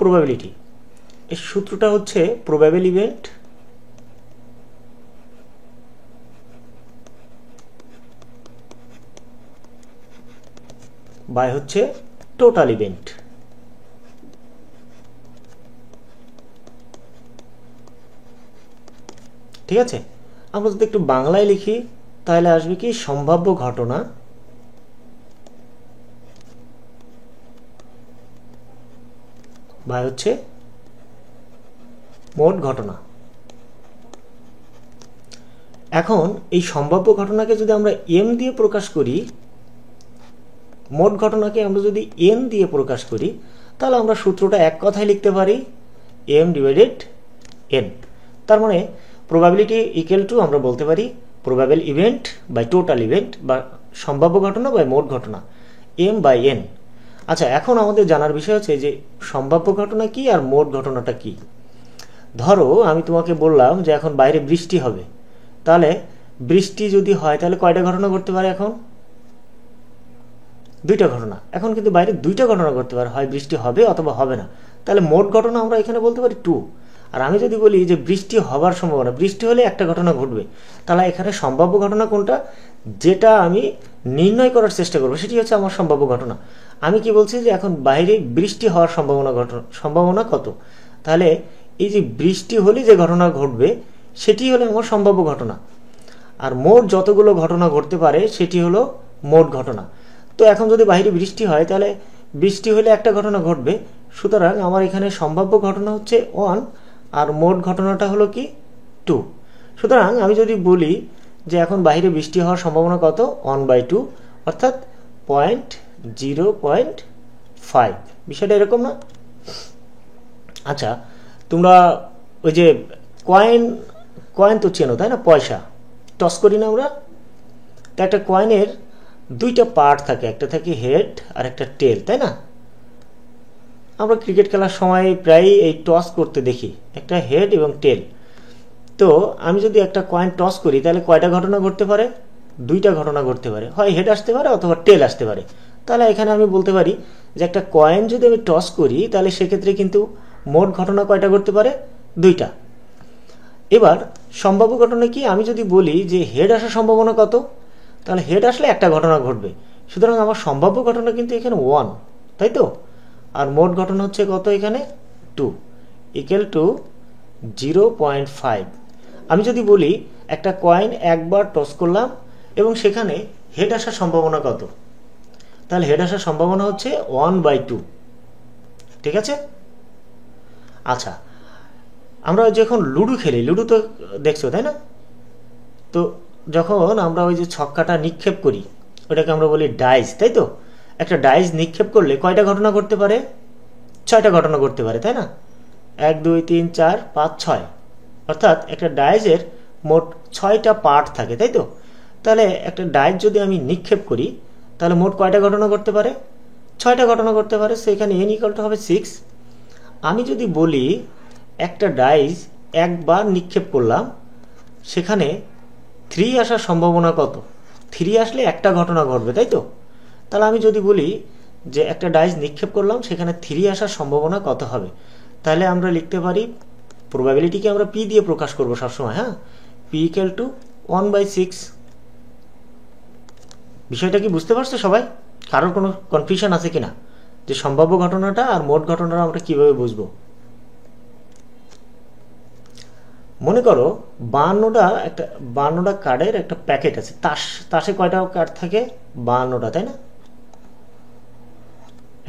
Probability, এই সূত্রটা হচ্ছে প্রবাবল ইভেন্ট বাই হচ্ছে টোটাল ইভেন্ট। ঠিক আছে, আমরা যদি একটু বাংলায় লিখি তাহলে আসবে কি সম্ভাব্য ঘটনা বাই হচ্ছে মোট ঘটনা। এখন এই সম্ভাব্য ঘটনাকে যদি আমরা এম দিয়ে প্রকাশ করি, মোট ঘটনাকে আমরা যদি এন দিয়ে প্রকাশ করি, তাহলে আমরা সূত্রটা এক কথায় লিখতে পারি এম ডিভাইডেড এন। তার মানে প্রবাবিলিটি ইকুয়াল টু আমরা বলতে পারি probable event by total event বা সম্ভাব্য ঘটনা বাই মোট ঘটনা, এম বাই এন। আচ্ছা, এখন আমাদের জানার বিষয় হচ্ছে যে সম্ভাব্য ঘটনা কি আর মোট ঘটনাটা কি। ধরো আমি তোমাকে বললাম যে এখন বাইরে বৃষ্টি হবে, তাহলে বৃষ্টি যদি হয় তাহলে কয়টা ঘটনা ঘটতে পারে? এখন দুইটা ঘটনা। এখন কিন্তু বাইরে দুইটা ঘটনা ঘটতে পারে, হয় বৃষ্টি হবে অথবা হবে না। তাহলে মোট ঘটনা আমরা এখানে বলতে পারি 2। আর আমি যদি বলি যে বৃষ্টি হবার সম্ভাবনা, বৃষ্টি হলে একটা ঘটনা ঘটবে, তাহলে এখানে সম্ভাব্য ঘটনা কোনটা যেটা আমি নির্ণয় করার চেষ্টা করবো, সেটি হচ্ছে আমার সম্ভাব্য ঘটনা। আমি কি বলছি যে এখন বাইরে বৃষ্টি হওয়ার সম্ভাবনা কত, তাহলে এই যে বৃষ্টি হলে যে ঘটনা ঘটবে সেটি হলো আমার সম্ভাব্য ঘটনা। আর মোট যতগুলো ঘটনা ঘটতে পারে সেটি হলো মোট ঘটনা। তো এখন যদি বাইরে বৃষ্টি হয় তাহলে বৃষ্টি হলে একটা ঘটনা ঘটবে, সুতরাং আমার এখানে সম্ভাব্য ঘটনা হচ্ছে 1 আর মোট ঘটনাটা হলো কি 2। সুতরাং আমি যদি বলি যে এখন বাইরে বৃষ্টি হওয়ার সম্ভাবনা কত, 1/2, অর্থাৎ 0.5। বিষয়টা এরকম না? আচ্ছা, তোমরা ওই যে কয়েন তো চেনো তাই না, পয়সা টস করি না আমরা। তো একটা কয়েনের দুইটা পার্ট থাকে, একটা থাকে হেড আর একটা টেল, তাই না? আমরা ক্রিকেট খেলার সময় প্রায় এই টস করতে দেখি, একটা হেড এবং টেল। তো আমি যদি একটা কয়েন টস করি তাহলে কয়টা ঘটনা ঘটতে পারে? দুইটা ঘটনা ঘটতে পারে, হয় হেড আসতে পারে অথবা টেল আসতে পারে। তাহলে এখানে আমি বলতে পারি যে একটা কয়েন যদি আমি টস করি তাহলে সেক্ষেত্রে কিন্তু মোট ঘটনা কয়টা ঘটতে পারে? দুইটা। এবার সম্ভাব্য ঘটনা কি, আমি যদি বলি যে হেড আসার সম্ভাবনা কত, তাহলে হেড আসলে একটা ঘটনা ঘটবে। সুতরাং আমার সম্ভাব্য ঘটনা কিন্তু এখানে 1, তাই তো? আর মোট ঘটনা হচ্ছে কত এখানে? 2 ইকুয়াল টু 0.5। আমি যদি বলি একটা কয়েন একবার টস করলাম এবং সেখানে হেড আসার সম্ভাবনা কত, তাহলে হেড আসার সম্ভাবনা হচ্ছে 1/2। ঠিক আছে? আচ্ছা, আমরা যখন লুডো খেলি, লুডো তো দেখছো তাই না? তো যখন আমরা ওই যে ছক্কাটা নিক্ষেপ করি ওটাকে আমরা বলি ডাইস, তাই তো? একটা ডাইস নিক্ষেপ করলে কয়টা ঘটনা ঘটতে পারে? 6টা ঘটনা ঘটতে পারে, তাই না? 1 2 3 4 5 6, অর্থাৎ একটা ডাইসের মোট 6টা পার্ট থাকে, তাই তো? তাহলে একটা ডাইস যদি আমি নিক্ষেপ করি তাহলে মোট কয়টা ঘটনা ঘটতে পারে? 6টা ঘটনা ঘটতে পারে। সো এখানে n ইকুয়াল টু হবে 6। আমি যদি বলি একটা ডাইস একবার নিক্ষেপ করলাম, সেখানে 3 আসার সম্ভাবনা কত? 3 আসলে একটা ঘটনা ঘটবে, তাই তো? তাহলে আমি যদি বলি যে একটা ডাইস নিক্ষেপ করলাম, সেখানে 3 আসার সম্ভাবনা কত হবে, তাহলে আমরা লিখতে পারি প্রবাবিলিটিকে আমরা পি দিয়ে প্রকাশ করব সবসময়। হ্যাঁ, পি ইকুয়াল টু 1/6। বিষয়টা কি বুঝতে পারছো সবাই? কারোর কোনো কনফিউশন আছে কিনা যে সম্ভাব্য ঘটনাটা আর মোট ঘটনাটা আমরা কিভাবে বুঝবো? মনে করো 52টা কার্ডের একটা প্যাকেট আছে। তাসে কয়টা কার্ড থাকে? 52টা, তাই না?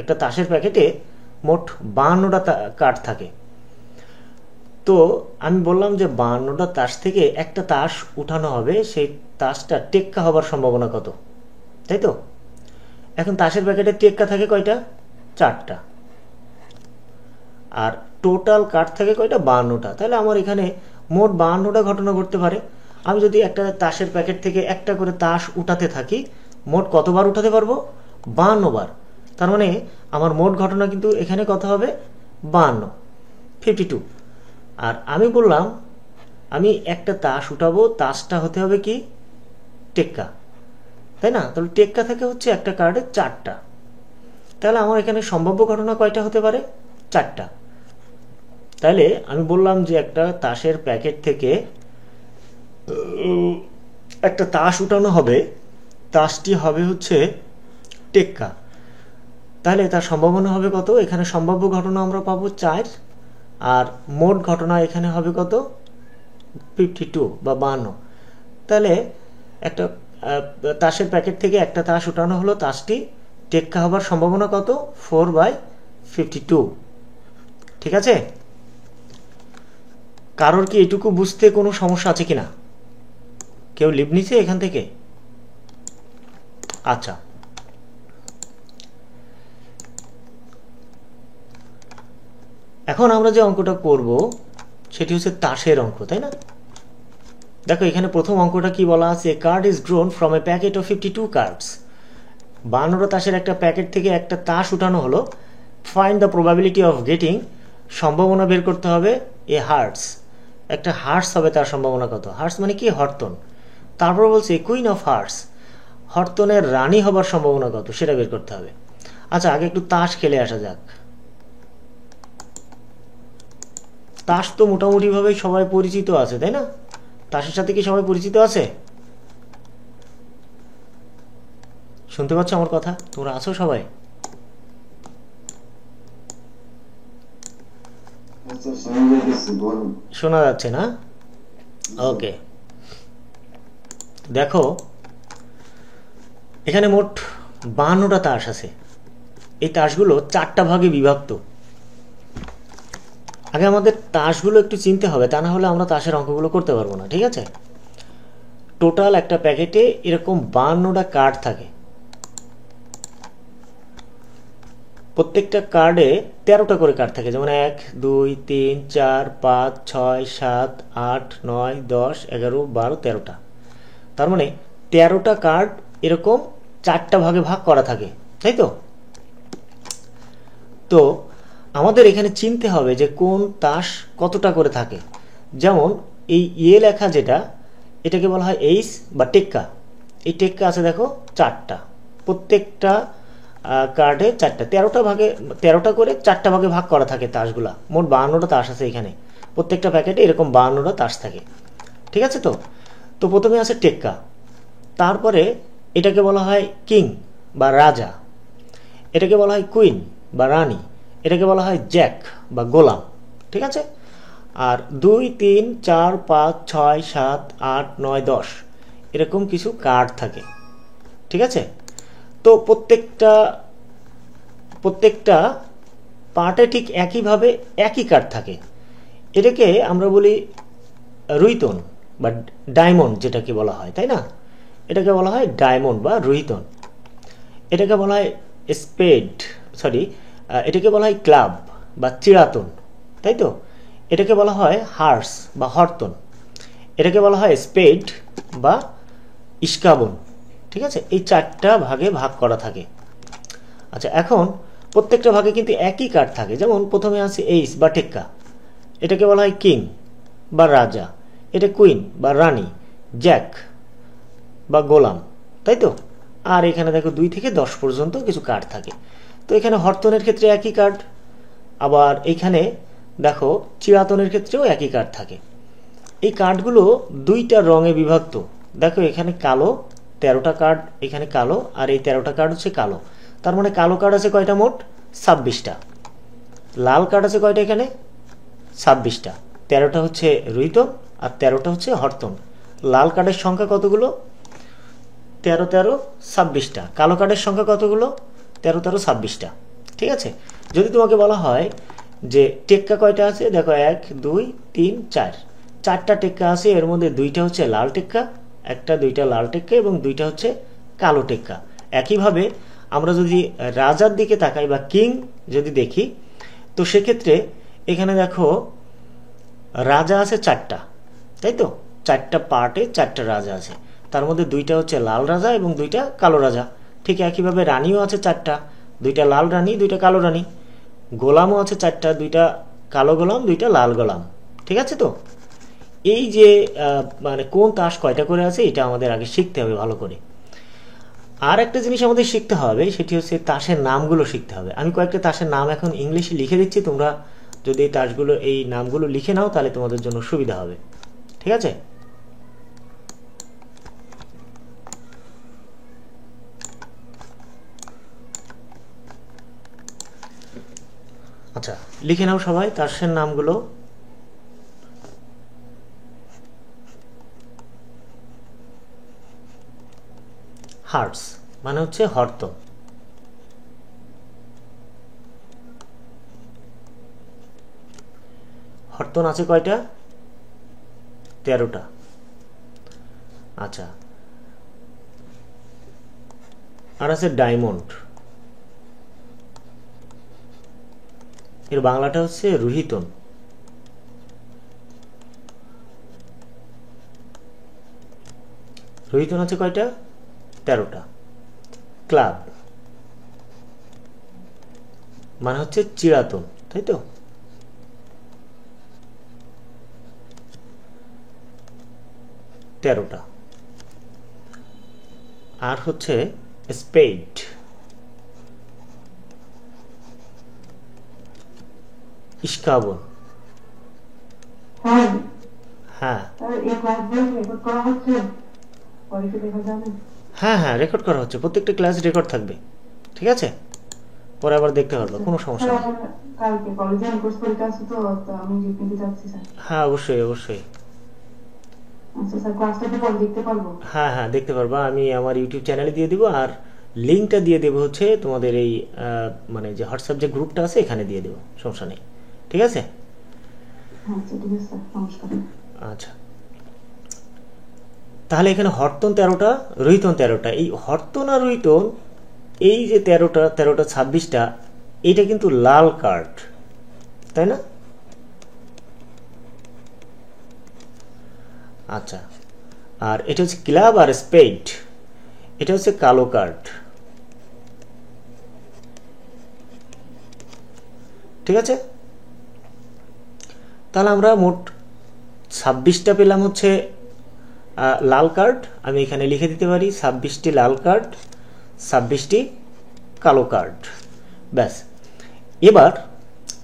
একটা তাসের প্যাকেটে মোট 52টা কার্ড থাকে। তো আমি বললাম যে 52টা তাস থেকে একটা তাস উঠানো হবে, সেই তাসটা টেক্কা হবার সম্ভাবনা কত, তাই তো? এখন তাসের প্যাকেটে টেক্কা থাকে কয়টা? 4টা। আর টোটাল কার্ড থাকে কয়টা? 52টা। তাহলে আমার এখানে মোট 52টা ঘটনা ঘটতে পারে। আমি যদি একটা তাসের প্যাকেট থেকে একটা করে তাস উঠাতে থাকি, মোট কতবার উঠাতে পারবো? 52 বার। তার মানে আমার মোট ঘটনা কিন্তু এখানে কত হবে? 52, 52। আর আমি বললাম আমি একটা তাস উঠাবো, তাসটা হতে হবে কি? টেক্কা, তাই না? তাহলে টেক্কা থেকে হচ্ছে একটা কার্ডে 4টা। তাহলে আমার এখানে সম্ভাব্য ঘটনা কয়টা হতে পারে? 4টা। তাহলে আমি বললাম যে একটা তাসের প্যাকেট থেকে একটা তাস উঠানো হবে, তাসটি হবে হচ্ছে টেক্কা। তাহলে তার সম্ভাবনা হবে কত? এখানে সম্ভাব্য ঘটনা আমরা পাবো 4, আর মোট ঘটনা এখানে হবে কত? 52 বা 52। তাহলে একটা তাসের প্যাকেট থেকে একটা তাস উঠানো হলো, তাসটি টেক্কা হবার সম্ভাবনা কত? 4/52। ঠিক আছে? কারোর কি এটুকু বুঝতে কোনো সমস্যা আছে কিনা? কেউ লিভ নিছে এখান থেকে? আচ্ছা, এখন আমরা যে অঙ্কটা করব সেটি হচ্ছে তাসের অঙ্ক, তাই না? দেখো এখানে প্রথম অঙ্কটা কি বলা আছে? Card is drawn from a packet of 52 cards. 52টা তাসের একটা প্যাকেট থেকে একটা তাস উঠানো হলো। Find the probability of getting, সম্ভাবনা বের করতে হবে এ হার্টস, একটা হার্টস হবে, তার সম্ভাবনা কত? হার্টস মানে কি? হরতন। তারপর বলছে কুইন অফ হার্টস, হরতনের রানী হবার সম্ভাবনা কত সেটা বের করতে হবে। আচ্ছা, আগে একটু তাস খেলে আসা যাক। তাস তো মোটামুটি ভাবে সবাই পরিচিত আছে, তাই না? তাসের সাথে কি সবাই পরিচিত আছে? শুনতে পাচ্ছ আমার কথা? তোমরা আছো সবাই? শোনা যাচ্ছে না? ওকে, দেখো এখানে মোট 52টা তাস আছে। এই তাসগুলো 4টা ভাগে বিভক্ত। আগে আমাদের তাসগুলো একটু চিনতে হবে, তা না হলে আমরা তাসের অঙ্কগুলো করতে পারবো না। ঠিক আছে? টোটাল একটা প্যাকেটে এরকম 52টা কার্ড থাকে। প্রত্যেকটা কার্ডে 13টা করে কার্ড থাকে, যেমন 1, 2, 3, 4, 5, 6, 7, 8, 9, 10, 11, 12, 13টা। তার মানে 13টা কার্ড এরকম 4টা ভাগে ভাগ করা থাকে, তাই তো? তো আমাদের এখানে চিনতে হবে যে কোন তাস কতটা করে থাকে। যেমন এই লেখা যেটা, এটাকে বলা হয় এইস বা টেক্কা। এই টেক্কা আছে দেখো 4টা, প্রত্যেকটা কার্ডে 4টা, 13টা করে 4টা ভাগে ভাগ করা থাকে তাসগুলা। মোট 52টা তাস আছে এখানে, প্রত্যেকটা প্যাকেটে এরকম 52টা তাস থাকে। ঠিক আছে? তো প্রথমে আছে টেক্কা, তারপরে এটাকে বলা হয় কিং বা রাজা, এটাকে বলা হয় কুইন বা রানী, এটাকে বলা হয় জ্যাক বা গোলাম। ঠিক আছে? আর 2, 3, 4, 5, 6, 7, 8, 9, 10 এরকম কিছু কার্ড থাকে। ঠিক আছে? তো প্রত্যেকটা পার্টে ঠিক একইভাবে একই কার্ড থাকে। এটাকে আমরা বলি রুইতন বা ডায়মন্ড, যেটাকে বলা হয়, তাই না? এটাকে বলা হয় ডায়মন্ড বা রুইতন। এটাকে বলা হয় স্পেড, এটাকে বলা হয় ক্লাব বা চিড়াতন, তাই তো? এটাকে বলা হয় হার্স বা হরতন, এটাকে বলা হয় স্পেড বা ইস্কাবন। ঠিক আছে? এই 4টা ভাগে ভাগ করা থাকে। আচ্ছা, এখন প্রত্যেকটা ভাগে কিন্তু একই কার্ড থাকে। যেমন প্রথমে আছে এইস বা টেক্কা, এটাকে বলা হয় কিং বা রাজা, এটা কুইন বা রানী, জ্যাক বা গোলাম, তাই তো? আর এখানে দেখো 2 থেকে 10 পর্যন্ত কিছু কার্ড থাকে। তো এখানে হরতনের ক্ষেত্রে একই কার্ড, আবার এখানে দেখো চিরাতনের ক্ষেত্রেও একই কার্ড থাকে। এই কার্ডগুলো 2টা রঙে বিভক্ত। দেখো এখানে কালো, 13টা কার্ড এখানে কালো, আর এই 13টা কার্ড হচ্ছে কালো। তার মানে কালো কার্ড আছে কয়টা? মোট 26টা। লাল কার্ড আছে কয়টা? এখানে 26টা। 13টা হচ্ছে রুইতন আর 13টা হচ্ছে হরতন। লাল কার্ডের সংখ্যা কতগুলো? 13, 13, 26টা। কালো কার্ডের সংখ্যা কতগুলো? 13, 13, 26টা। ঠিক আছে? যদি তোমাকে বলা হয় যে টেক্কা কয়টা আছে, দেখো 1, 2, 3, 4, 4টা টেক্কা আছে। এর মধ্যে 2টা হচ্ছে লাল টেক্কা, 2টা লাল টেক্কা এবং 2টা হচ্ছে কালো টেক্কা। একইভাবে আমরা যদি রাজার দিকে তাকাই বা কিং যদি দেখি, তো সেক্ষেত্রে এখানে দেখো রাজা আছে 4টা, তাই তো? 4টা পার্টে 4টা রাজা আছে, তার মধ্যে 2টা হচ্ছে লাল রাজা এবং 2টা কালো রাজা। ঠিক একইভাবে রানীও আছে 4টা, 2টা লাল রানী, 2টা কালো রানী। গোলামও আছে 4টা, 2টা কালো গোলাম, 2টা লাল গোলাম। ঠিক আছে? তো এই যে মানে কোন তাস কয়টা করে আছে, এটা আমাদের আগে শিখতে হবে ভালো করে। আর একটা জিনিস আমাদের শিখতে হবে, সেটি হচ্ছে তাসের নামগুলো শিখতে হবে। আমি কয়েকটা তাসের নাম এখন ইংলিশে লিখে দিচ্ছি, তোমরা যদি এই তাসগুলো এই নামগুলো লিখে নাও তাহলে তোমাদের জন্য সুবিধা হবে। ঠিক আছে? আচ্ছা, লিখে নাও সবাই তাসের নামগুলো। হার্টস মানে হচ্ছে হর্ত। হর্তন আছে কয়টা? 13টা। আচ্ছা, আর আছে ডায়মন্ড, এর বাংলাটা হচ্ছে রুহিতন। রুহিতন আছে কয়টা? 13টা। ক্লাব মানে হচ্ছে চিরাতন, তাই তো? তেরোটা। আর হচ্ছে স্পেড, ইস্কাবন। হ্যাঁ, হ্যাঁ হ্যাঁ রেকর্ড করা হচ্ছে, প্রত্যেকটা ক্লাস রেকর্ড থাকবে। ঠিক আছে, পরে আবার দেখতে পারবে, কোনো সমস্যা নেই। হ্যাঁ অবশ্যই অবশ্যই। হ্যাঁ হ্যাঁ দেখতে পারবা, আমি আমার ইউটিউব চ্যানেলে দিয়ে দিব, আর লিঙ্কটা দিয়ে দেবো হচ্ছে তোমাদের এই মানে যে হোয়াটসঅ্যাপ যে গ্রুপটা আছে এখানে দিয়ে দেবো, সমস্যা নেই। ঠিক আছে? আচ্ছা, তাহলে এখানে হর্তন 13টা, রুহিতন 13টা। এই হর্তন আর রুহিতন এই যে 13টা 26টা, এটা কিন্তু লাল কার্ড, তাই না? আচ্ছা, আর এটা হচ্ছে ক্লাব আর স্পেড, এটা হচ্ছে কালো কার্ড। ঠিক আছে, তাহলে আমরা মোট 26টা পেলাম হচ্ছে লাল কার্ড। আমি এখানে লিখে দিতে পারি 26টি লাল কার্ড, 26টি কালো কার্ড। ব্যাস, এবার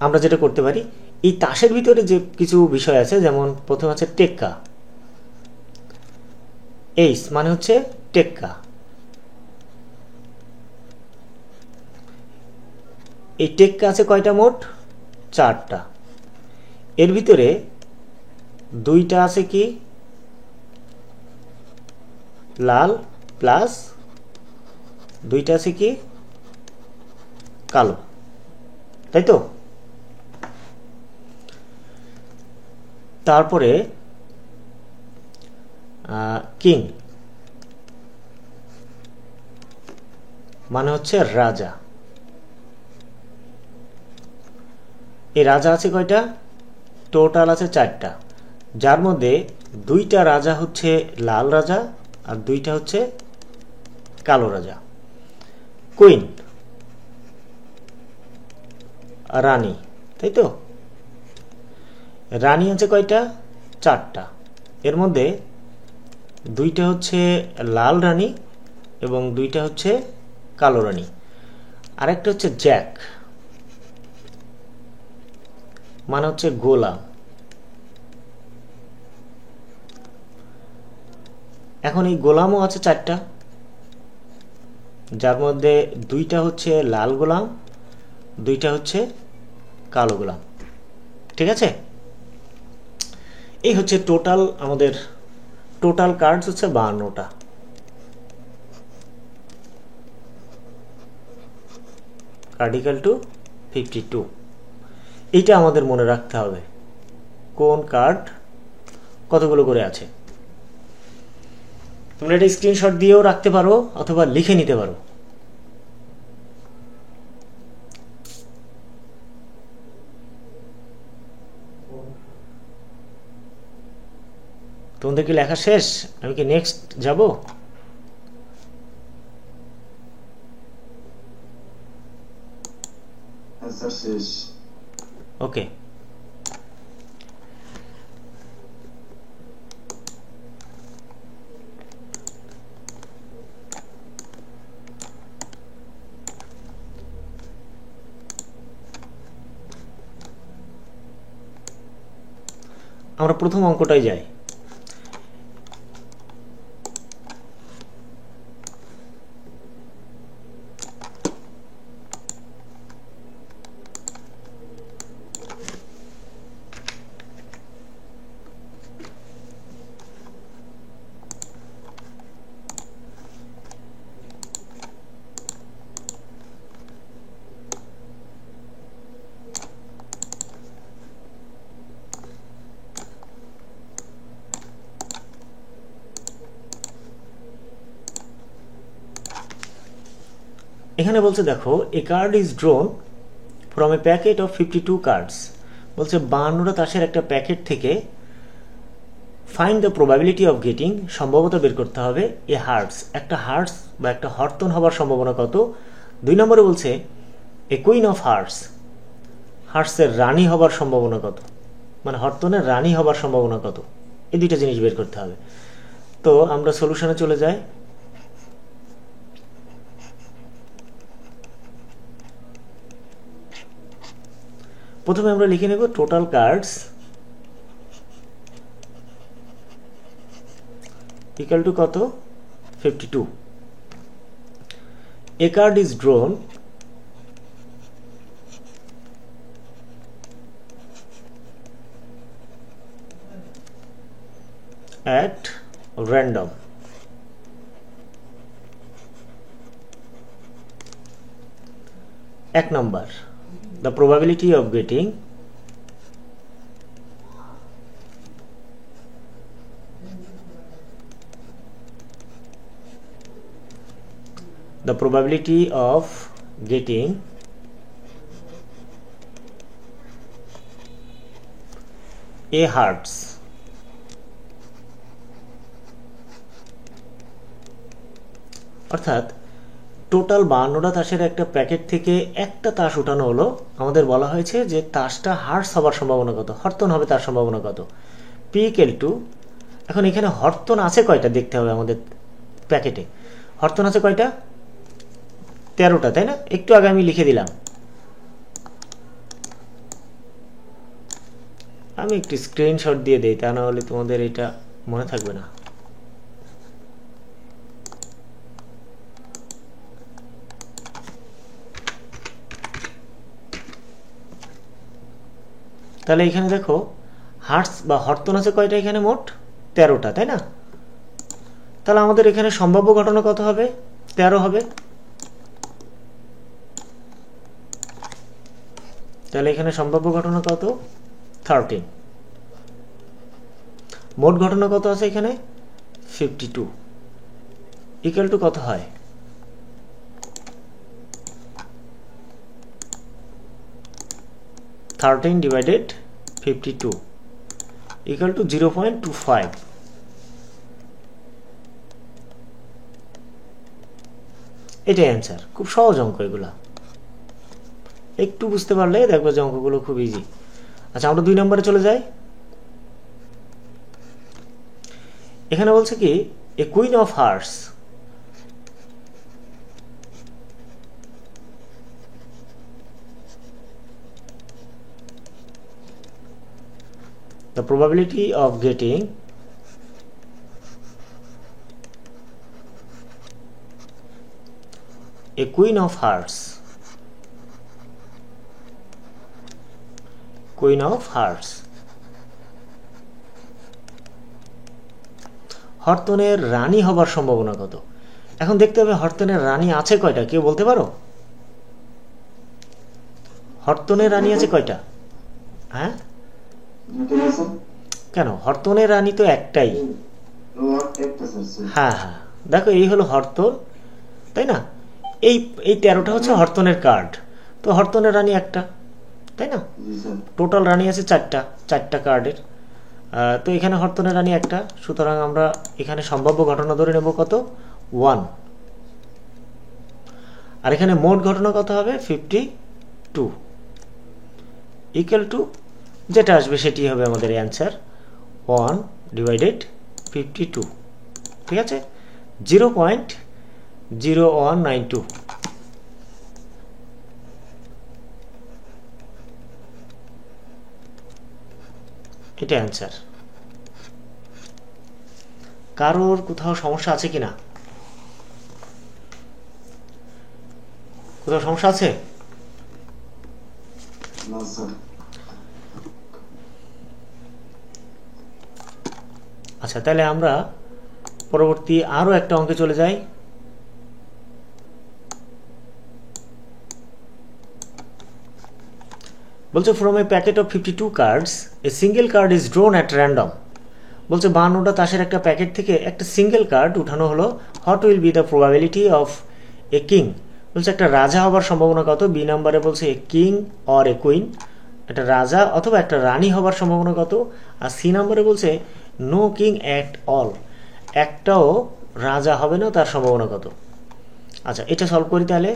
আমরা যেটা করতে পারি, এই তাসের ভিতরে যে কিছু বিষয় আছে, যেমন প্রথম আছে টেক্কা। এইস মানে হচ্ছে টেক্কা। এই টেক্কা আছে কয়টা? মোট 4টা। এর ভিতরে 2টা আছে কি লাল, প্লাস 2টা আছে কি কালো, তাই তো? তারপরে কিং মানে হচ্ছে রাজা। এই রাজা আছে কয়টা? টোটাল আছে 4টা, যার মধ্যে 2টা রাজা হচ্ছে লাল রাজা আর 2টা হচ্ছে কালো রাজা। কুইন রানী, তাই তো? রানী আছে কয়টা? 4টা, এর মধ্যে 2টা হচ্ছে লাল রানী এবং 2টা হচ্ছে কালো রানী। আরেকটা হচ্ছে জ্যাক মানে হচ্ছে গোলাম। এখন এই গোলামও আছে 4টা, যার মধ্যে 2টা হচ্ছে লাল গোলাম, 2টা হচ্ছে কালো গোলাম। ঠিক আছে, এই হচ্ছে টোটাল, আমাদের টোটাল কার্ডস হচ্ছে 52টা। Card equal to 52। এইটা আমাদের মনে রাখতে হবে, কোন কার্ড কতগুলো করে আছে। তোমরা এটা স্ক্রিনশট দিয়েও রাখতে পারো অথবা লিখে নিতে পারো। তোমাদের কি লেখা শেষ? আমি কি নেক্সট যাব? ওকে, আমরা প্রথম অঙ্কটাই যাই। এখানে বলছে দেখো, a card is drawn from a packet of 52 cards. বলছে 52টা তাসের একটা প্যাকেট থেকে find the probability of getting, সম্ভবত বের করতে হবে, এ হার্টস, একটা হার্টস বা একটা হরতন হবার সম্ভাবনা কত। 2 নম্বরে বলছে এ কুইন অফ হার্টস, হার্টসের রানী হবার সম্ভাবনা কত, মানে হরতনের রানী হবার সম্ভাবনা কত। এই দুইটা জিনিস বের করতে হবে। তো আমরা সলিউশনে চলে যাই। প্রথমে আমরা লিখে নেব টোটাল কার্ডস ইকুয়াল টু কত, 52। A card is drawn at random। এক number, the probability of getting a hearts, অর্থাৎ টোটাল 52টা তাসের একটা প্যাকেট থেকে একটা তাস উঠানো হলো, আমাদের বলা হয়েছে যে তাসটা হার্টস হবার সম্ভাবনা কত, হরতন হবে তার সম্ভাবনা কত, পি ইকুয়াল টু। এখন এখানে হরতন আছে কয়টা দেখতে হবে আমাদের প্যাকেটে। হরতন আছে কয়টা, 13টা, তাই না? একটু আগে আমি লিখে দিলাম। আমি একটু স্ক্রিনশট দিয়ে দেই, তা না হলে তোমাদের এটা মনে থাকবে না। তাহলে এখানে দেখো হার্টস বা হরতন আছে কয়টা, এখানে মোট 13টা, তাই না? তাহলে আমাদের এখানে সম্ভাব্য ঘটনা কত হবে, 13 হবে। তাহলে এখানে সম্ভাব্য ঘটনা কত, 13। মোট ঘটনা কত আছে এখানে, 52, ইকুয়াল টু কত হয়, 13 ডিভাইডেড 52 ইকুয়াল টু 0.25। এটাই অ্যান্সার। খুব সহজ অঙ্ক এগুলা, একটু বুঝতে পারলে দেখবো যে অঙ্কগুলো খুব ইজি। আচ্ছা, আমরা 2 নম্বরে চলে যাই। এখানে বলছে কি, এ queen of hearts, the probability of getting a queen of hearts, queen of hearts, হরতনের রানী হবার সম্ভাবনা কত। এখন দেখতে হবে হরতনের রানী আছে কয়টা, কেউ বলতে পারো? হরতনের রানী আছে কয়টা? হ্যাঁ, কেন, হরতনের রানী তো একটাই। হ্যাঁ হ্যাঁ, দেখো এই হলো হরতন, তাই না? এই 13টা হচ্ছে হরতনের কার্ড, তো হরতনের রানী একটা, তাই না? টোটাল রানী আছে 4টা কার্ডের, তো এখানে হরতনের রানী একটা, সুতরাং আমরা এখানে সম্ভাব্য ঘটনা ধরে নেব কত, 1। আর এখানে মোট ঘটনা কত হবে, 52, ইকুয়াল টু যেটা আসবে সেটি হবে আমাদের অ্যান্সার, 1 ডিভাইডেড 52। ঠিক আছে, 0.0192। এটা অ্যান্সার। কারোর কোথাও সমস্যা আছে কিনা? কোথাও সমস্যা আছে? আচ্ছা, তাহলে আমরা পরবর্তী আরো একটা অঙ্কে চলে যাই। বলছে from a packet of 52 cards A single card is drawn at random. বলছে 52টা তাসের একটা প্যাকেট থেকে একটা সিঙ্গেল কার্ড উঠানো হলো। What will be the probability of a king? বলছে একটা রাজা হবার সম্ভাবনা কত? বি নাম্বারে বলছে a king or a queen, একটা রাজা অথবা একটা রানী হবার সম্ভাবনা কত? আর সি নাম্বারে বলছে নো কিং অ্যাট অল, একটাও রাজা হবে না, তার সম্ভাবনা কত? আচ্ছা, এটা সলভ করি তাহলে।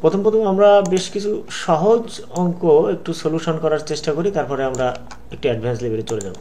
প্রথম আমরা বেশ কিছু সহজ অঙ্ক একটু সলিউশন করার চেষ্টা করি, তারপরে আমরা একটু অ্যাডভান্স লেভেলে চলে যাব।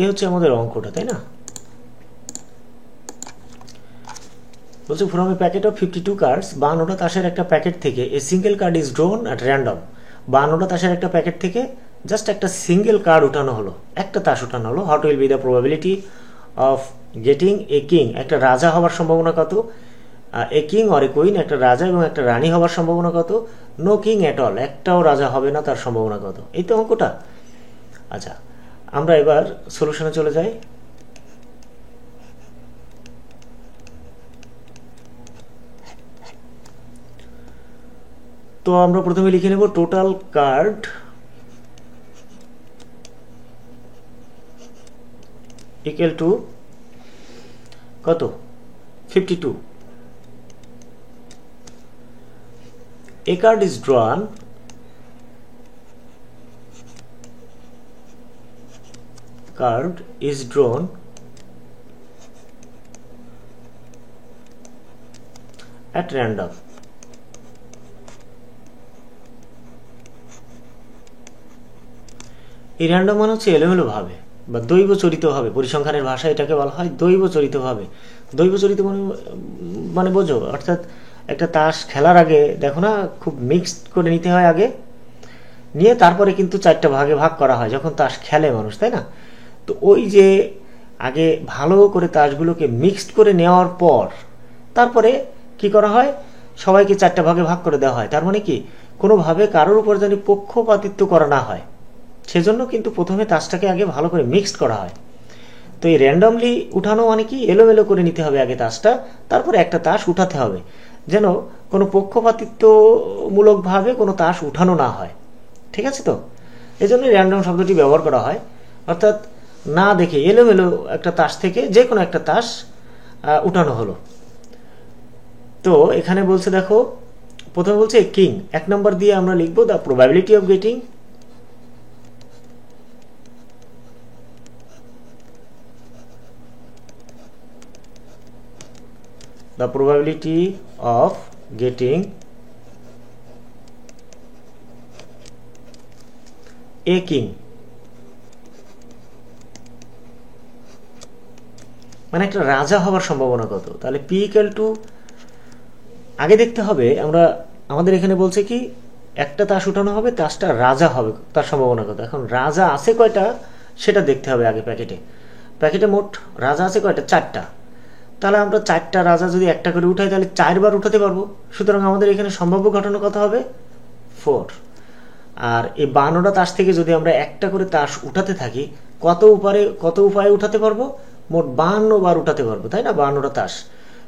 এই হচ্ছে আমাদের অঙ্কটা, তাই না? বলছে from a packet of 52 cards, 52টা তাসের একটা প্যাকেট থেকে a single card is drawn at random. 52টা তাসের একটা প্যাকেট থেকে জাস্ট একটা সিঙ্গেল কার্ড উঠানো হলো, একটা তাস উঠানো হলো। What will be the probability of getting a king? একটা রাজা হওয়ার সম্ভাবনা কত? A king or a queen, একটা রাজা এবং একটা রানী হওয়ার সম্ভাবনা কত? নো কিং অ্যাট অল, একটাও রাজা হবে না, তার সম্ভাবনা কত? এই তো অঙ্কটা। আচ্ছা, আমরা এবার সলিউশনে চলে যাই। তো আমরা প্রথমে লিখে নেব টোটাল কার্ড ইকুয়াল টু কত? 52. A card is drawn at random. এই র্যান্ডম মানে হচ্ছে এলোমেলো ভাবে বা দৈব চরিত ভাবে, পরিসংখ্যানের ভাষায় এটাকে বলা হয় দৈব চরিত ভাবে। দৈব চরিত মানে বোঝো, অর্থাৎ একটা তাস খেলার আগে দেখো না, খুব মিক্সড করে নিতে হয় আগে, নিয়ে তারপরে কিন্তু 4টা ভাগে ভাগ করা হয় যখন তাস খেলে মানুষ, তাই না? তো ওই যে আগে ভালো করে তাসগুলোকে মিক্সড করে নেওয়ার পর তারপরে কি করা হয়, সবাইকে 4টা ভাগে ভাগ করে দেওয়া হয়। তার মানে কি, কোনোভাবে কারোর উপর যেন পক্ষপাতিত্ব করা না হয়, সেজন্য কিন্তু প্রথমে তাসটাকে আগে ভালো করে মিক্সড করা হয়। তো এই র্যান্ডমলি উঠানো মানে কি, এলোমেলো করে নিতে হবে আগে তাসটা, তারপরে একটা তাস উঠাতে হবে, যেন কোনো পক্ষপাতিত্বমূলকভাবে কোনো তাস উঠানো না হয়। ঠিক আছে? তো এই জন্য র্যান্ডম শব্দটি ব্যবহার করা হয়, অর্থাৎ না দেখে এলোমেলো একটা তাস থেকে যে কোনো একটা তাস উঠানো হলো। তো এখানে বলছে দেখো, প্রথমে বলছে কিং, 1 নম্বর দিয়ে আমরা লিখবো the probability of getting a king, মানে একটা রাজা হওয়ার সম্ভাবনা কত? তাহলে p ইকুয়াল টু, আগে দেখতে হবে আমরা, আমাদের এখানে বলছে কি একটা তাস উঠানো হবে, তাসটা রাজা হবে, তার সম্ভাবনা কত? এখন রাজা আছে কয়টা সেটা দেখতে হবে আগে। প্যাকেটে মোট রাজা আছে কয়টা? 4টা। তাহলে আমরা 4টা রাজা যদি একটা করে উঠাই তাহলে 4 বার উঠাতে পারবো। সুতরাং আমাদের এখানে সম্ভাব্য ঘটনা কত হবে? 4। আর এই 52টা তাস থেকে যদি আমরা একটা করে তাস উঠাতে থাকি, কত উপায়ে উঠাতে পারবো? মোট 52 বার উঠাতে পারবো, তাই না? 52টা তাস।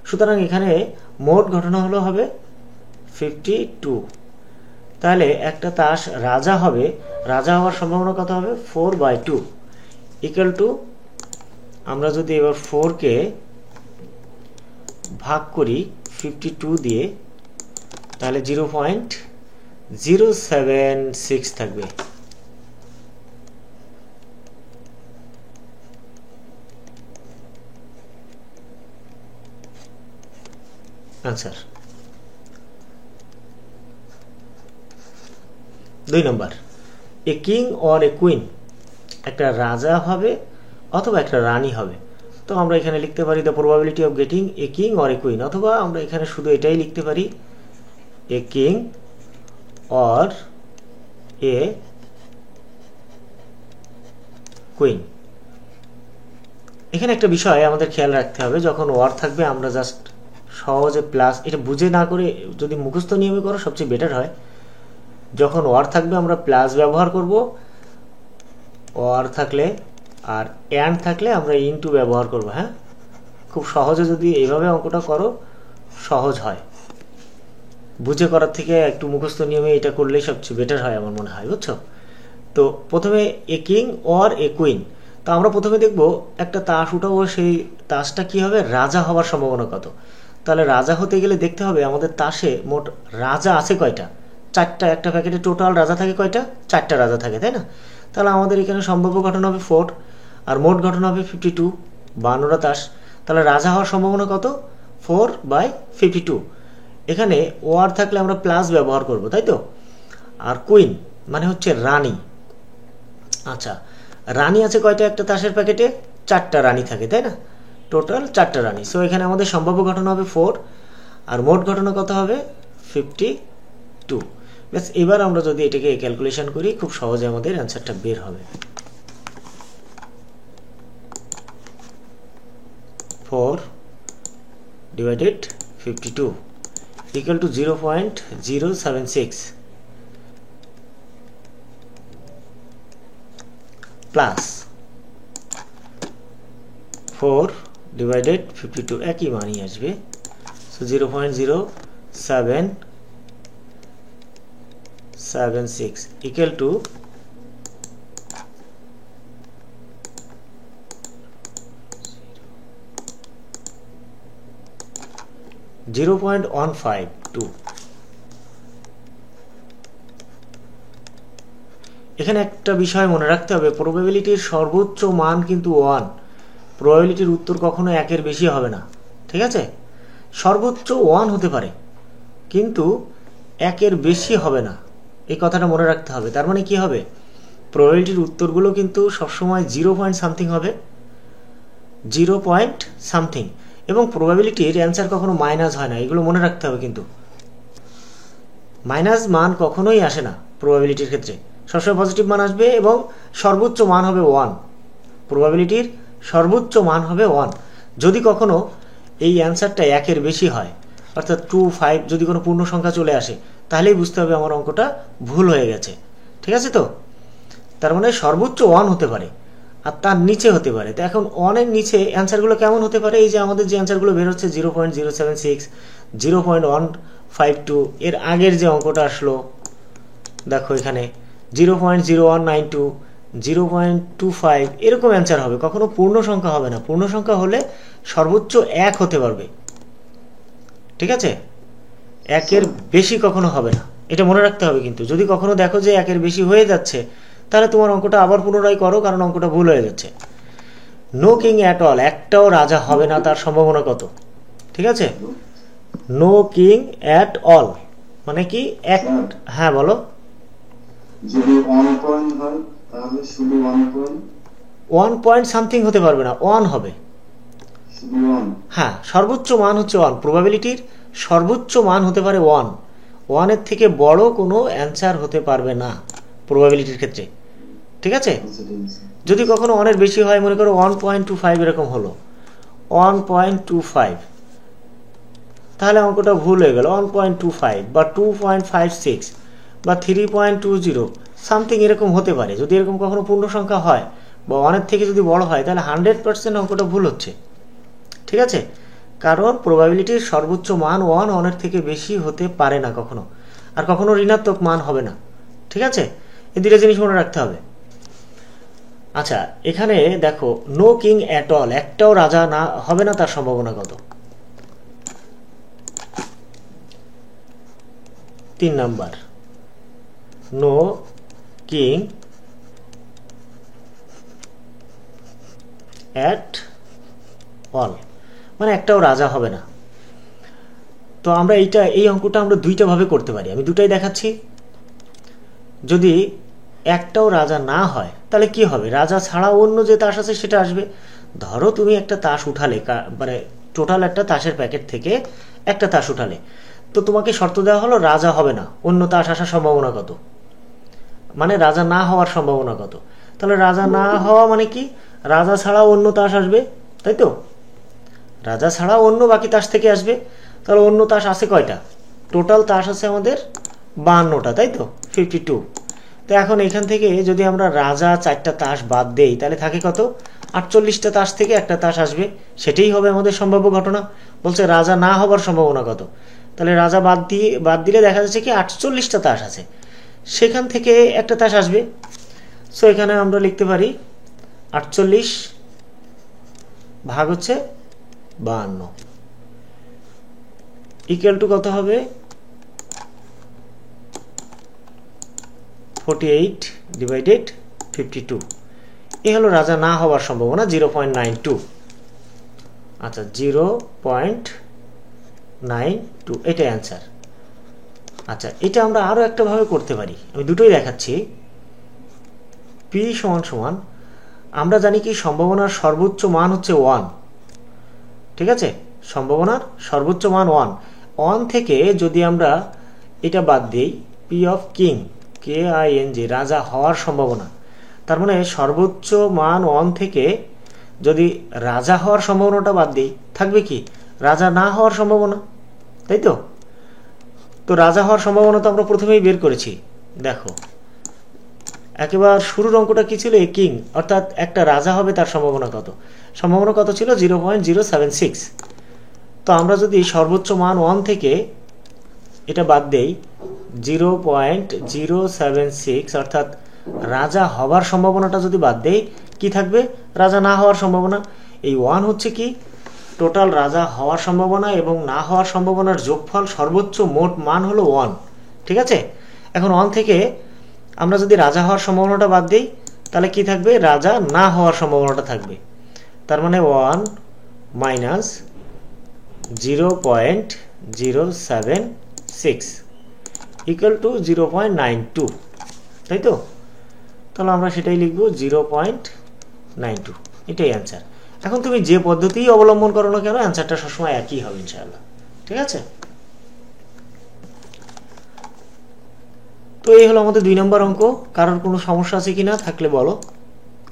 সুতরাং এখানে মোট ঘটনা হবে 52। তাহলে একটা তাস রাজা হবে, রাজা হওয়ার সম্ভাবনা কত হবে? 4/2 ইকুয়াল টু, আমরা যদি এবার 4কে ভাগ করি 52 দিয়ে, তাহলে 0.076 থাকবে। Answer 2 number a king or a queen একটা রাজা হবে অথবা একটা রানী হবে তো আমরা এখানে লিখতে পারি the probability of getting a king or a queen অথবা আমরা এখানে শুধু এটাই লিখতে পারি a king or a queen এখানে একটা বিষয় আমাদের খেয়াল রাখতে হবে যখন ওয়ার থাকবে আমরা জাস্ট সহজে প্লাস এটা বুঝে না করে যদি মুখস্থ নিয়মে করো সবচেয়ে বেটার হয় যখন ওয়ার থাকবে আমরা প্লাস ব্যবহার করব ওয়ার থাকলে আর এন্ড থাকলে আমরা ইনটু ব্যবহার করব হ্যাঁ খুব সহজে যদি এইভাবে অঙ্কটা করো সহজ হয় বুঝে করার থেকে একটু মুখস্থ নিয়মে এটা করলেই সবচেয়ে বেটার হয় আমার মনে হয় বুঝছো তো প্রথমে a king or a queen তো আমরা প্রথমে দেখব একটা তাস উঠাবো সেই তাসটা কি হবে রাজা হওয়ার সম্ভাবনা কত তাহলে রাজা হতে গেলে দেখতে হবে আমাদের তাসে মোট রাজা আছে কয়টা চারটা একটা প্যাকেটে টোটাল রাজা থাকে কয়টা চারটা রাজা থাকে তাই না তাহলে আমাদের এখানে সম্ভাব্য ঘটনা হবে 4 আর মোট ঘটনা হবে 52 52টা তাস তাহলে রাজা হওয়ার সম্ভাবনা কত 4/52 এখানে ওয়ার থাকলে আমরা প্লাস ব্যবহার করব তাই তো আর কুইন মানে হচ্ছে রানী আচ্ছা রানী আছে কয়টা একটা তাসের প্যাকেটে চারটা রানী থাকে তাই না টোটাল চারটা রানী সো এখানে আমাদের সম্ভাব্য ঘটনা হবে 4 আর মোট ঘটনা কত হবে 52 বাস এবার আমরা যদি এটাকে ক্যালকুলেশন করি খুব সহজে আমাদের অ্যানসারটা বের হবে 4 divided 52 equal to 0.076 plus 4 divided 52 একই মানই আসবে so 0.0776 equal to 0.152 এখানে একটা বিষয় মনে রাখতে হবে প্রবাবিলিটির সর্বোচ্চ মান কিন্তু 1 প্রবাবিলিটির উত্তর কখনো 1 এর বেশি হবে না ঠিক আছে সর্বোচ্চ 1 হতে পারে কিন্তু 1 এর বেশি হবে না এই কথাটা মনে রাখতে হবে তার মানে কি হবে প্রবাবিলিটির উত্তরগুলো কিন্তু সব সময় 0 পয়েন্ট সামথিং হবে 0 পয়েন্ট সামথিং এবং প্রবাবিলিটির অ্যানসার কখনো মাইনাস হয় না এগুলো মনে রাখতে হবে কিন্তু মাইনাস মান কখনোই আসে না প্রবাবিলিটির ক্ষেত্রে সবসময় পজিটিভ মান আসবে এবং সর্বোচ্চ মান হবে 1 প্রবাবিলিটির সর্বোচ্চ মান হবে 1 যদি কখনো এই অ্যানসারটা 1 এর বেশি হয় অর্থাৎ 2 5 যদি কোনো পূর্ণ সংখ্যা চলে আসে তাহলেই বুঝতে হবে আমার অঙ্কটা ভুল হয়ে গেছে ঠিক আছে তো তার মানে সর্বোচ্চ 1 হতে পারে আর তার নিচে হতে পারে তো এখন 1 এর নিচে অ্যানসারগুলো কেমন হতে পারে এই যে আমাদের যে অ্যানসারগুলো বের হচ্ছে 0.076 0.152 এর আগের যে অঙ্কটা আসলো দেখো এখানে 0.0192 0.25 এরকম অ্যানসার হবে কখনো পূর্ণ সংখ্যা হবে না পূর্ণ সংখ্যা হলে সর্বোচ্চ 1 হতে পারবে ঠিক আছে 1 এর বেশি কখনো হবে না এটা মনে রাখতে হবে কিন্তু যদি কখনো দেখো যে 1 এর বেশি হয়ে যাচ্ছে তাহলে তোমার অঙ্কটা আবার পুনরায় করো কারণ অঙ্কটা ভুল হয়ে যাচ্ছে নো কিং অ্যাট অল একটাও রাজা হবে না তার সম্ভাবনা কত ঠিক আছে নো কিং অ্যাট অল মানে কি এক হ্যাঁ বলো যদি 1 পয়েন্ট হয় তাহলে শুধু 1 পয়েন্ট 1 পয়েন্ট সামথিং হতে পারবে না 1 হবে শুধু 1 হ্যাঁ সর্বোচ্চ মান হচ্ছে 1 প্রবাবিলিটির সর্বোচ্চ মান হতে পারে 1 1 এর থেকে বড় কোনো অ্যানসার হতে পারবে না প্রবাবিলিটির ক্ষেত্রে ঠিক আছে যদি কখনো 1 এর বেশি হয় মনে করো 1.25 এরকম হলো 1.25 তাহলে অঙ্কটা ভুল হয়ে গেল 1.25 বা 2.56 বা 3.20 সামথিং এরকম হতে পারে যদি এরকম কখনো পূর্ণ সংখ্যা হয় বা 1 এর থেকে যদি বড় হয় তাহলে 100% অঙ্কটা ভুল হচ্ছে ঠিক আছে কারণ প্রবাবিলিটির সর্বোচ্চ মান 1 এর থেকে বেশি হতে পারে না কখনো আর কখনো ঋণাত্মক মান হবে না ঠিক আছে এই দুটো জিনিস মনে রাখতে হবে আচ্ছা এখানে দেখো নো কিং অ্যাট অল একটাও রাজা না হবে না তার সম্ভাবনা কত 3 number no king at all মানে একটাও রাজা হবে না তো আমরা এই অঙ্কটা আমরা দুইটা ভাবে করতে পারি, আমি দুটাই দেখাচ্ছি। যদি একটাও রাজা না হয় তাহলে কি হবে, রাজা ছাড়া অন্য যে তাস আছে সেটা আসবে। ধরো তুমি একটা তাস উঠালে, মানে টোটাল একটা তাসের প্যাকেট থেকে একটা তাস উঠালে, তো তোমাকে শর্ত দেওয়া হলো রাজা হবে না, অন্য তাস আসার সম্ভাবনা কত, মানে রাজা না হওয়ার সম্ভাবনা কত। তাহলে রাজা না হওয়া মানে কি, রাজা ছাড়া অন্য তাস আসবে, তাই তো? রাজা ছাড়া অন্য বাকি তাস থেকে আসবে। তাহলে অন্য তাস আছে কয়টা, টোটাল তাস আছে আমাদের 52টা, তাই তো, 52। তো এখন এখান থেকে যদি আমরা রাজা 4টা তাস বাদ দেই তাহলে থাকে কত, 48টা তাস থেকে একটা তাস আসবে, সেটাই হবে আমাদের সম্ভাব্য ঘটনা। বলছে রাজা না হবার সম্ভাবনা কত, তাহলে রাজা বাদ দিলে দেখা যাচ্ছে কি 48টা তাস আছে, সেখান থেকে একটা তাস আসবে। সো এখানে আমরা লিখতে পারি 48 ভাগ হচ্ছে 52 ইকুয়াল টু কত হবে, 48 ডিভাইডেড 52। এই হলো রাজা না হওয়ার সম্ভাবনা 0.92। আচ্ছা 0.92 এটাই অ্যান্সার। আচ্ছা এটা আমরা আরো একটা ভাবে করতে পারি, আমি দুটোই দেখাচ্ছি। P সমান সমান, আমরা জানি কি সম্ভাবনার সর্বোচ্চ মান হচ্ছে 1, ঠিক আছে, সম্ভাবনার সর্বোচ্চ মান 1। 1 থেকে যদি আমরা এটা বাদ দিই, P অফ কিং, KING, রাজা হওয়ার সম্ভাবনা, তার মানে সর্বোচ্চ মান 1 থেকে যদি রাজা হওয়ার সম্ভাবনাটা বাদ দিই, থাকবে কি, রাজা না হওয়ার সম্ভাবনা, তাই তো? তো রাজা হওয়ার সম্ভাবনা তো আমরা প্রথমেই বের করেছি। দেখো একেবারে শুরুর অঙ্কটা কি ছিল, কিং, অর্থাৎ একটা রাজা হবে, তার সম্ভাবনা কত ছিল, 0.076। তো আমরা যদি সর্বোচ্চ মান 1 থেকে এটা বাদ দেই 0.076, অর্থাৎ রাজা হবার সম্ভাবনাটা যদি বাদ দেই, কি থাকবে, রাজা না হওয়ার সম্ভাবনা। এই 1 হচ্ছে কি টোটাল রাজা হওয়ার সম্ভাবনা এবং না হওয়ার সম্ভাবনার যোগফল, সর্বোচ্চ মোট মান হলো 1, ঠিক আছে। এখন 1 থেকে আমরা যদি রাজা হওয়ার সম্ভাবনাটা বাদ দিই তাহলে কি থাকবে, রাজা না হওয়ার সম্ভাবনাটা থাকবে। তার মানে 1 মাইনাস 0.076 ইকুয়াল টু 0.92, তাই তো? তাহলে আমরা সেটাই লিখবো 0.92, এটাই অ্যান্সার। এখন তুমি যে পদ্ধতি অবলম্বন করো না কেন, অ্যান্সারটা সবসময় একই হবে ইনশাআল্লাহ, ঠিক আছে। তো এই হলো আমাদের 2 নম্বর অঙ্ক। কারোর কোনো সমস্যা আছে কিনা, থাকলে বলো,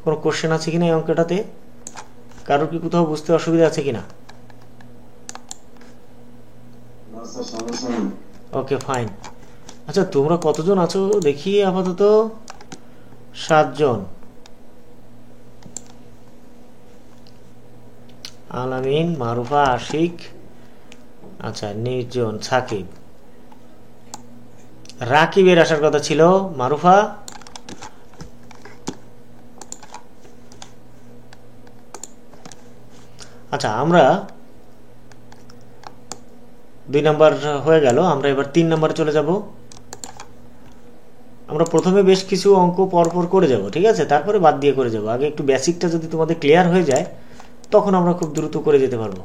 কোনো কোশ্চেন আছে কিনা এই অঙ্কটাতে, কারোর কি কোথাও বুঝতে অসুবিধা আছে কিনা? Okay fine. আচ্ছা তোমরা কতজন আছো দেখি, আপাতত 7 জন। আলামিন, মারুফা, আশিক, আচ্ছা নির্জন, সাকিব, রাকিবের আসার কথা ছিল, মারুফা, আচ্ছা আমরা 2 নাম্বার হয়ে গেল, আমরা এবার 3 নাম্বারে চলে যাব। আমরা প্রথমে বেশ কিছু অঙ্ক পরপর করে যাব, ঠিক আছে, তারপরে বাদ দিয়ে করে যাব। আগে একটু বেসিকটা যদি তোমাদের ক্লিয়ার হয়ে যায় তখন আমরা খুব দ্রুত করে যেতে পারবো।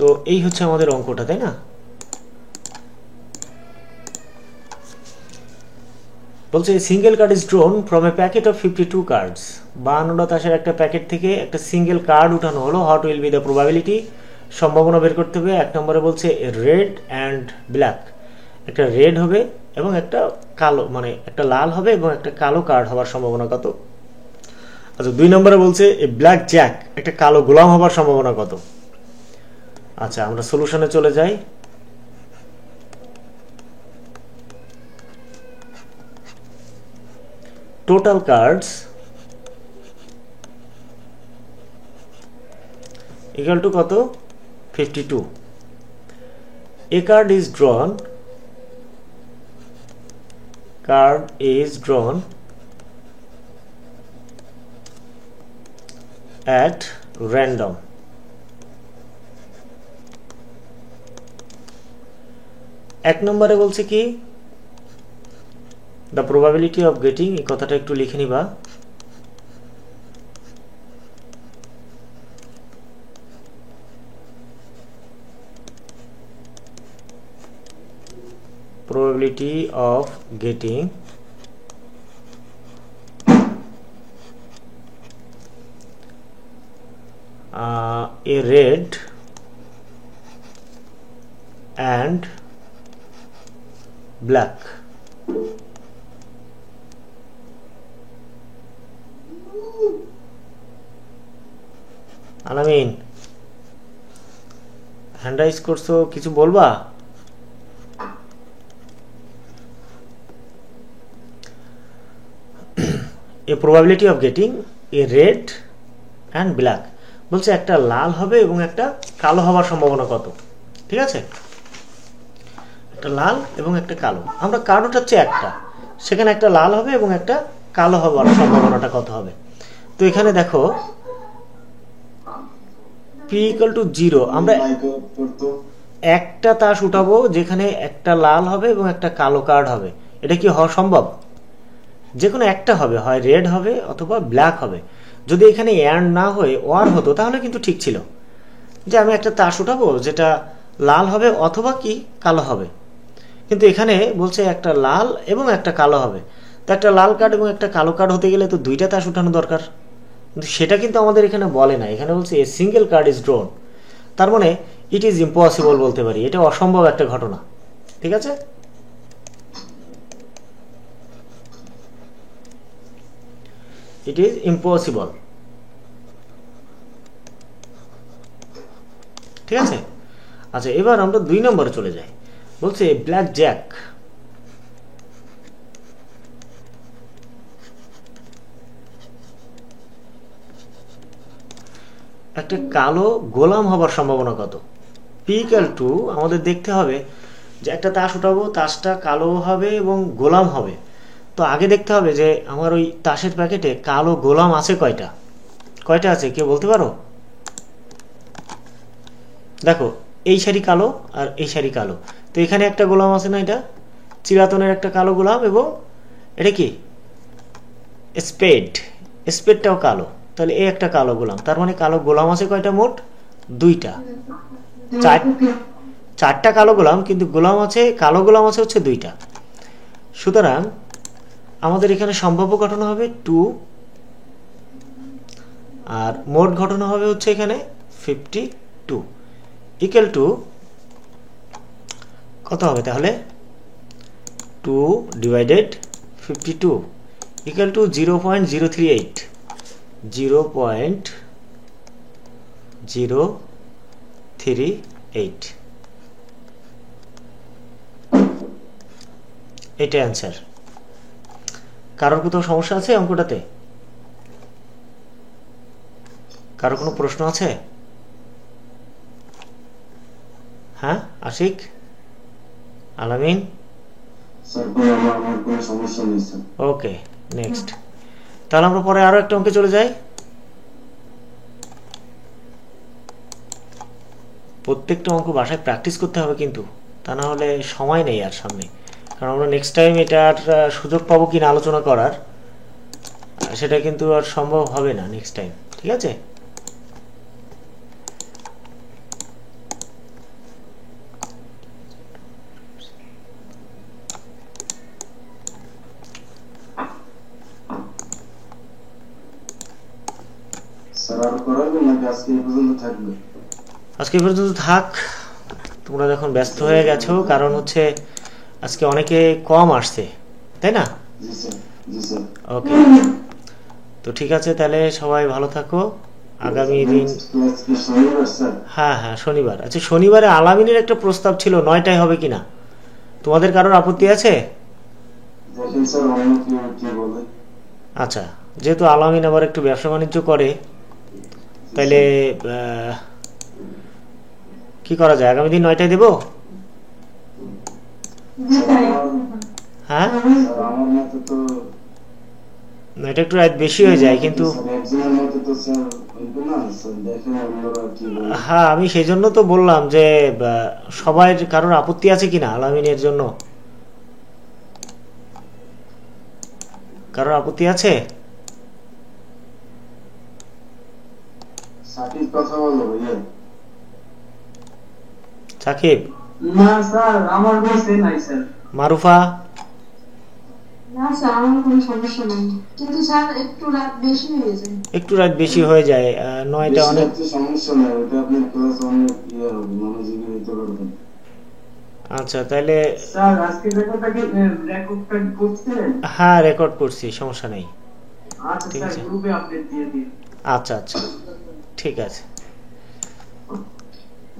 তো এই হচ্ছে আমাদের অঙ্কটা, তাই না? বলছে single card is drawn from a packet of 52 cards. 52টা তাসের একটা প্যাকেট থেকে একটা সিঙ্গেল কার্ড উঠানো হলো। What will be the probability, সম্ভাবনা বের করতে হবে। 1 নম্বরে বলছে রেড অ্যান্ড ব্ল্যাক, একটা রেড হবে এবং একটা কালো, মানে একটা লাল হবে এবং একটা কালো কার্ড হওয়ার সম্ভাবনা কত। আচ্ছা 2 নম্বরে বলছে এ ব্ল্যাক জ্যাক, একটা কালো গোলাম হওয়ার সম্ভাবনা কত। আচ্ছা আমরা সলিউশনে চলে যাই। টোটাল কার্ডস ইকুয়াল টু কত 52 a card is drawn at random এক নম্বরে বলছে কি the probability of getting এই কথাটা একটু লিখে নিবা probability of getting a red and black আলামিন হ্যান্ড রাইজ করছো কিছু বলবা a probability of getting a red and black বলছে একটা লাল হবে এবং একটা কালো হওয়ার সম্ভাবনা কত ঠিক আছে একটা লাল এবং একটা কালো আমরা কার্ড হচ্ছে একটা সেখানে একটা লাল হবে এবং একটা কালো হওয়ার সম্ভাবনাটা কত হবে তো এখানে দেখো p = 0 আমরা একটা তাস উঠাবো যেখানে একটা লাল হবে এবং একটা কালো কার্ড হবে এটা কি হওয়া সম্ভব যে কোনো একটা হবে হয় রেড হবে অথবা ব্ল্যাক হবে যদি এখানে অ্যান্ড না হয়ে ওয়ার হতো তাহলে কিন্তু ঠিক ছিল যে আমি একটা তাস উঠাবো যেটা লাল হবে অথবা কি কালো হবে কিন্তু এখানে বলছে একটা লাল এবং একটা কালো হবে তো একটা লাল কার্ড এবং একটা কালো কার্ড হতে গেলে তো দুইটা তাস উঠানো দরকার কিন্তু সেটা কিন্তু আমাদের এখানে বলে না এখানে বলছে এ সিঙ্গেল কার্ড ইজ ড্রন তার মানে ইট ইজ ইম্পসিবল বলতে পারি এটা অসম্ভব একটা ঘটনা ঠিক আছে it is impossible ঠিক আছে আচ্ছা এবার আমরা 2 নম্বরে চলে যাই বলছে ব্ল্যাক জ্যাক একটা কালো গোলাম হবার সম্ভাবনা কত p = আমাদের দেখতে হবে যে একটা তাস উঠাবো তাসটা কালো হবে এবং গোলাম হবে তো আগে দেখতে হবে যে আমার ওই তাসের প্যাকেটে কালো গোলাম আছে কয়টা আছে কেউ বলতে পারো দেখো এই সারি কালো আর এই সারি কালো তো এখানে একটা গোলাম আছে না এটা চিরাতনের একটা কালো গোলাম এবং এটা কি স্পেডটাও কালো তাহলে এই একটা কালো গোলাম তার মানে কালো গোলাম আছে কয়টা মোট 2টা চারটা কালো গোলাম কিন্তু কালো গোলাম আছে হচ্ছে 2টা সুতরাং আমাদের এখানে সম্ভাব্য ঘটনা হবে 2 আর মোট ঘটনা হবে হচ্ছে এখানে 52 ইকুয়াল টু কত হবে তাহলে 2 ডিভাইডেড 52 ইকুয়াল টু 0.038 এটা অ্যান্সার কারোর কোথাও সমস্যা আছে অঙ্কটাতে কারো কোনো প্রশ্ন আছে হ্যাঁ আশিক আলামিন ওকে নেক্সট তাহলে আমরা পরে আরো একটা অঙ্কে চলে যাই প্রত্যেকটা অঙ্ক বাসায় প্র্যাকটিস করতে হবে কিন্তু তা না হলে সময় নেই আর সামনে কারণ আমরা নেক্সট টাইম এটার সুযোগ পাবো কিনা আলোচনা করার সেটা কিন্তু আর সম্ভব হবে না নেক্সট টাইম ঠিক আছে আজকে পর্যন্ত থাক তোমরা যখন ব্যস্ত হয়ে গেছো কারণ হচ্ছে আজকে অনেকে কম আসছে তাই না ওকে তো ঠিক আছে তাহলে সবাই ভালো থাকো আগামী দিন হ্যাঁ শনিবার আচ্ছা শনিবারে আলামিনের একটা প্রস্তাব ছিল 9টায় হবে কিনা তোমাদের কারোর আপত্তি আছে আচ্ছা যেহেতু আলামিন আবার একটু ব্যবসা বাণিজ্য করে তাহলে কি করা যায়, আগামী দিন 9টায় দেবো? হ্যাঁ, স্যার আমার মতে তো এটা একটু রাত বেশি হয়ে যায় কিন্তু। স্যার একজনের মতে তো স্যার হইতো না স্যার, দেখেন অন্যরা কি বলে। হ্যাঁ, আমি সেই জন্য তো বললাম যে সবাই কারোর আপত্তি আছে কিনা আলামিনের জন্য, কারোর আপত্তি আছে? সাকিব কথা বলো ভাইয়া। সাকিব, না স্যার আমার বসে নাই স্যার। মারুফা, না স্যার আমার কোনো সমস্যা নেই, কিন্তু স্যার একটু রাত বেশি হয়ে যায়। একটু রাত বেশি হয়ে যায়, 9টা বেশি অনেক। রাত্রে সমস্যা নাই, ওটা আপনার ক্লাস অনেক ইয়ে হবে, মনোযোগী হইতে পারবেন। আচ্ছা তাহলে, স্যার আজকে রেকর্ডটা করছেন? হ্যাঁ রেকর্ড করছি, সমস্যা নেই। আচ্ছা ঠিক স্যার আছে। গ্রুপে আপডেট দিয়ে দিন। আচ্ছা আচ্ছা, ঠিক আছে।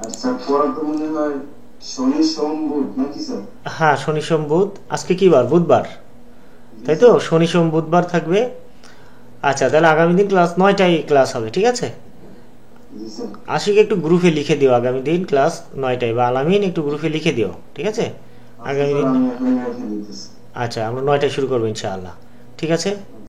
আর স্যার পড়া তো মনে হয় শনি সোম বুধ নাকি স্যার? হ্যাঁ, শনি সোম বুধ, আজকে কি বার? বুধবার, তাই তো? শনি সোম বুধবার থাকবে। আচ্ছা তাহলে আগামী দিন ক্লাস 9টায় ক্লাস হবে, ঠিক আছে? জি স্যার। আশিক একটু গ্রুপে লিখে দিও আগামী দিন ক্লাস 9টায়, বা আলামিন একটু গ্রুপে লিখে দিও, ঠিক আছে? আগামী স্যার দিন। আমি এখন রেখে দিতেছি। আচ্ছা, আমরা 9টায় শুরু করবো ইনশাআল্লাহ, ঠিক আছে?